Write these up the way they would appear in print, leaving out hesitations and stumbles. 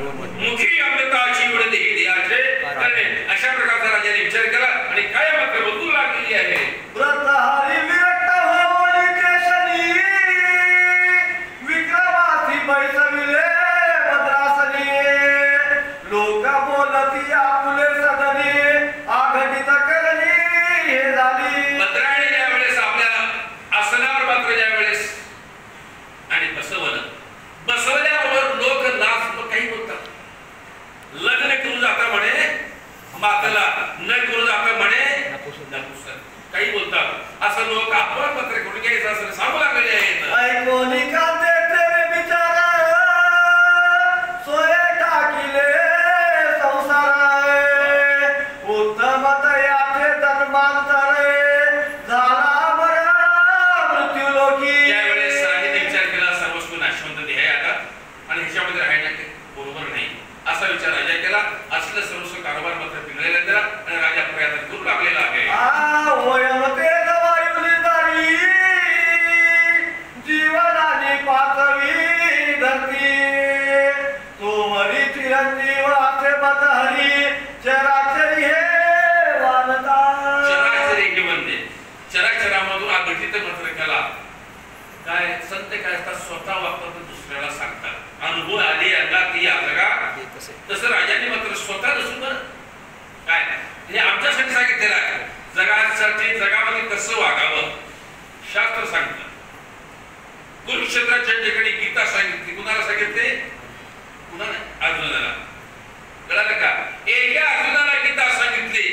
मुखी अमृताची वडे द्यायचे करणे अशा प्रकारचा राजाने विचार केला आणि काय मात्र बदलू लागलेली आहे. व्रतहारी विरक्त होवली केशनी विक्रमासी बैसविले भद्रासनी लोक बोलती आपुले सदनी आघटित करणी हे झाली. भद्राने ज्या वेळेस आपल्या आसनावर मात्र ज्या वेळेस आणि बसवल्याबरोबर लोक लाज काही बोलतात. लग्न करून जाता म्हणे माताला न करून जाता म्हणे काही बोलतात. असं लोक आपण मात्र करून घ्यायचं असं सांगू लागलेले आहेत. ऐकोनी कांदे तेरे बिचारा सोये टाकिले संसार उत्तमत याचे धर्मांतर झाला बरा मृत्यू लोकी. त्यावेळेस राजाने विचार केला सर्वस्व नाशवंत देह आता आणि ह्याच्यामध्ये राहायला बरोबर नाही असा विचार राजा केला. असलं सर्वस्व कारभार मात्र पिंगळेला दिला आणि राजा प्रयत्न करू लागलेला आहे. जीवनाची पाचवी धरती तोमरी चिरंजीव असे बदहरी चराचरी हे वानता. चराचरी हे म्हणते चराचरामधून आघटित मात्र केला. काय संत काय असतात स्वतः वागतात दुसऱ्याला सांगतात. अनुभव आले अंगात या जगा तसं राजाने मात्र स्वतः नसून काय हे आमच्यासाठी सांगितलेलं आहे. जगासाठी जगामध्ये कसं वागावं शास्त्र सांगतं. कुरुक्षेत्राच्या ठिकाणी गीता सांगितली. कुणाला सांगितले? कुणाला? अर्जुनाला. कळालं का? एका अर्जुनाला गीता सांगितली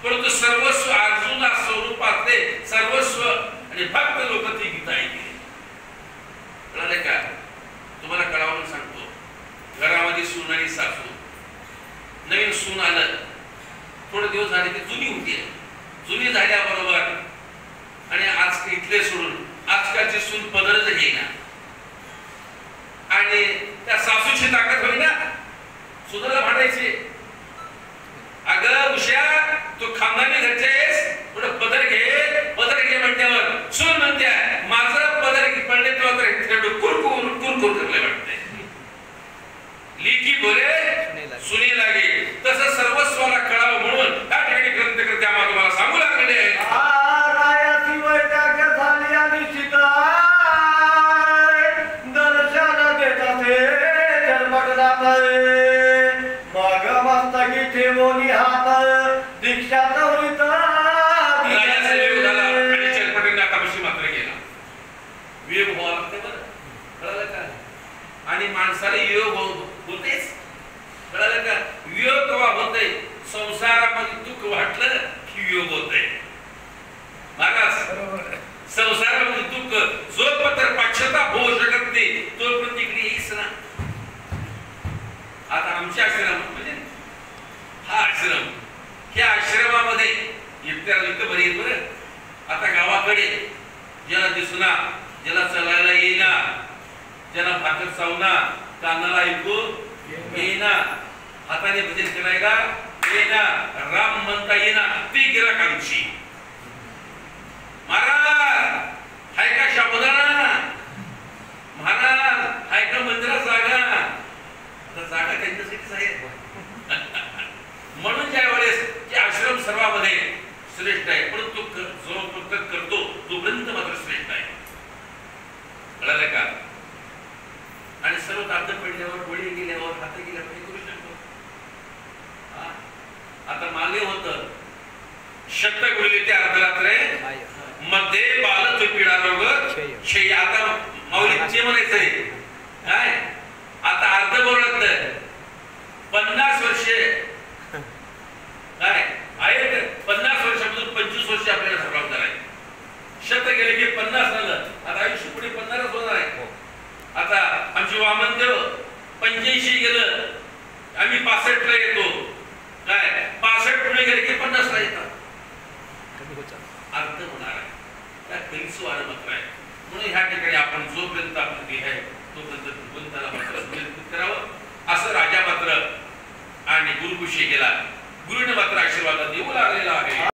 परंतु सर्वस्व अर्जुना स्वरूपातले सर्वस्व आणि भक्त लोक ती गीता ऐकली. कळालं का? तुम्हाला कळावून सांगतो. घरामध्ये सून आणि सासू नवीन सून आलं थोडे दिवस झाले की जुनी होती. जुनी झाल्याबरोबर आणि आज इथले सोडून आजकालची सून पदरच घेईना आणि त्या सासूची ताकद होईना सुनाला भांडायची. अगं उषा तू खानदानी घरचे आहेस थोडं पदर घे म्हणल्यावर सून म्हणते माझं पदर पडले तर कुरकुर करले वाटते. लिखी बोले सुनी लागे तसं सर्वस्वाला कळावं म्हणून त्या ठिकाणी ग्रंथकर्ते आम्हाला तुम्हाला सांगू लागलेले आहे. दर्शन देतात जन्मटनात मग मस्तकी ठेवोनी हात दीक्षात होईत मात्र गेला. वियोग व्हावा लागते बरं. कळालं का? आणि माणसाला योग होतेच. कळालं का? वियोग केव्हा होतंय? संसारामध्ये दुःख वाटलं की वियोग होतंय. महाराज संसारामध्ये दुःख जोपर्यंत पश्चाताप होऊ शकत नाही तोपर्यंत इकडे येईच ना. आता आमच्या आश्रम म्हणजे हा आश्रम ह्या आश्रमामध्ये इतकं बरे आहेत बरं. आता गावाकडे ज्याला दिसना ज्याला चालायला येईना ज्याला भाकर चावना कानाला ऐकू येईना हाताने भजन करायला येईना राम म्हणता येईना ती गिराकांची. महाराज हाय का शाबुदाना? महाराज हाय का मंदिरात जागा? जागा त्यांच्यासाठीच आहे. म्हणून ज्या वेळेस आश्रम सर्वांमध्ये श्रेष्ठ आहे परंतु जो फक्त करतो तोपर्यंत मात्र श्रेष्ठ आहे. कळालं का? आणि सर्व ताकद पडल्यावर डोळे गेल्यावर हात गेल्यावर हे करू शकतो. आता मागे होत शक्त गुळली ते अर्धरात्रे मध्ये बालच पिढा रोग क्षय. आता माऊलीचे म्हणायचंय काय आता अर्ध बोलत 50 वर्षे काय आहे 50 वर्षापासून 25 वर्ष आपल्याला सराव करायचा. शत गेले की 50 झालं. आता आयुष्य पुढे 50 होणार आहे. आता आमचे वामनदेव 85 गेलं आम्ही 65 ला येतो. काय 65 पुढे गेले की 50 ला येतात. अर्थ होणार आहे त्या कधीच वाढ मात्र आहे. म्हणून ह्या ठिकाणी आपण जोपर्यंत आपलं देह आहे तोपर्यंत भगवंताला मात्र समर्पित करावं असं राजा मात्र आणि गुरुकुशी गेला. गुरुने मात्र आशीर्वाद देऊ लागलेला आहे.